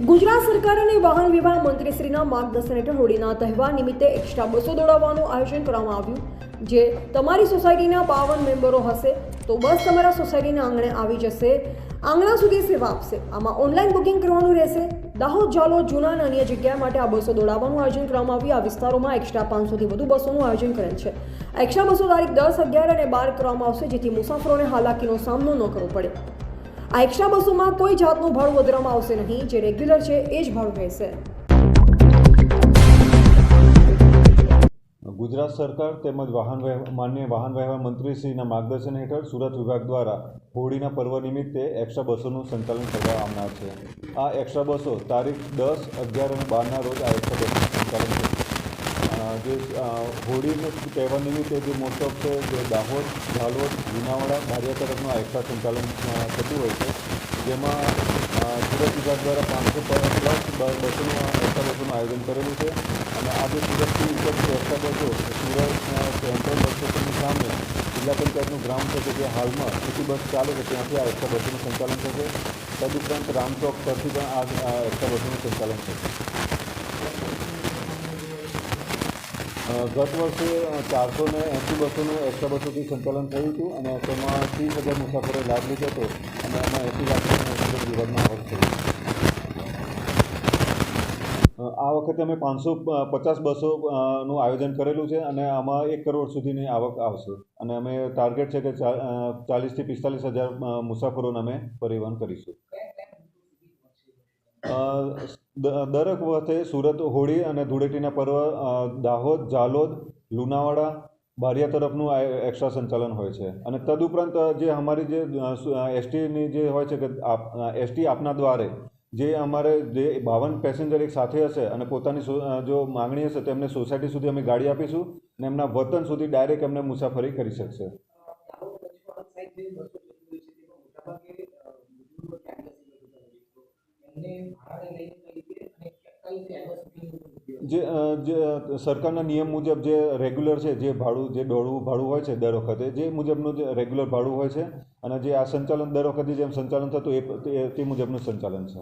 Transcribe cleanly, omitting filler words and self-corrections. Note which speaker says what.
Speaker 1: ગુજરાત સરકાર અને વાહન વ્યવહાર મંત્રીશ્રીના માર્ગદર્શન હેઠળ હોળીના તહેવાર નિમિત્તે એક્સ્ટ્રા બસો દોડાવવાનું આયોજન કરવામાં આવ્યું। જે તમારી સોસાયટીના 52 મેમ્બરો હશે તો બસ તમારા સોસાયટીના આંગણે આવી જશે, આંગણા સુધી સેવા આપશે। આમાં ઓનલાઈન બુકિંગ કરવાનું રહેશે। દાહોદ, જાલોદ, જૂના અને અન્ય જગ્યા માટે આ બસો દોડાવવાનું આયોજન કરવામાં આવ્યું। આ વિસ્તારોમાં એક્સ્ટ્રા 500થી વધુ બસોનું આયોજન કરેલ છે। એક્સ્ટ્રા બસો તારીખ 10, 11 અને 12 કરવામાં આવશે, જેથી મુસાફરોને હાલાકીનો સામનો ન કરવો પડે। આ એક્સ્ટ્રા બસોમાં કોઈ જાતનું ભાડું વધારવામાં આવશે નહીં। જે રેગ્યુલર છે એ જ ભાડું રહેશે।
Speaker 2: ગુજરાત સરકાર તેમજ માનનીય વાહન વ્યવહાર મંત્રીશ્રીના માર્ગદર્શન હેઠળ સુરત વિભાગ દ્વારા હોળીના પર્વ નિમિત્તે એક્સ્ટ્રા બસોનું સંચાલન કરવામાં આવનાર છે। આ એક્સ્ટ્રા બસો તારીખ 10, 11 અને 12ના રોજ આ એક્સ્ટ્રા બસોનું સંચાલન થશે। જે હોળીના તહેવાર નિમિત્તે જે મોસ્ટ ઓફ છે જે દાહોદ, જાલોદ, લુણાવાડા, બારિયા તરફનું આ એક્સ્ટ્રા સંચાલન થતું હોય છે, જેમાં સુરત વિભાગ દ્વારા 500 પ્લસ બસોનું એક્સ્ટ્રા બસોનું આયોજન કરેલું છે। અને આજે સુરતથી ઉપરથી એક્સ્ટ્રા બસો સુરત સેન્ટ્રલ બસ સ્ટેશનની સામે જિલ્લા પંચાયતનું ગ્રાઉન્ડ છે કે જે હાલમાં સિટી બસ ચાલે છે, ત્યાંથી આ એક્સ્ટ્રા બસોનું સંચાલન થશે। તદુપરાંત રામચોક પરથી પણ આ એક્સ્ટ્રા બસોનું સંચાલન થશે। ગત વર્ષે 480 બસોનું એક્સ્ટ્રા બસોથી સંચાલન થયું હતું અને તેમાં 30,000 મુસાફરોએ લાભ લીધો હતો અને એમાં 80 લાખની સુરત વિભાગમાં આવક થઈ। આ વખતે અમે 550 બસોનું આયોજન કરેલું છે અને આમાં 1 કરોડ સુધીની આવક આવશે અને અમે ટાર્ગેટ છે કે 40,000થી 45,000 મુસાફરોને અમે પરિવહન કરીશું। દરેક વખતે સુરત હોળી અને ધૂળેટીના પર્વ દાહોદ, જાલોદ, લુણાવાડા, બારિયા તરફનું એક્સ્ટ્રા સંચાલન હોય છે। અને તદુપરાંત જે અમારી જે એસટીની જે હોય છે કે એસટી આપના દ્વારે જે અમારે જે 52 પેસેન્જર એક સાથે હશે અને પોતાની જો માંગણી હશે તો એમને સોસાયટી સુધી અમે ગાડી આપીશું અને એમના વતન સુધી ડાયરેક્ટ એમને મુસાફરી કરી શકશે। જે સરકારના નિયમ મુજબ જે રેગ્યુલર છે જે ભાડું જે ભાડું હોય છે દર વખતે જે મુજબનું જે રેગ્યુલર ભાડું હોય છે અને જે આ સંચાલન દર વખતે જેમ સંચાલન થતું તે મુજબનું સંચાલન છે।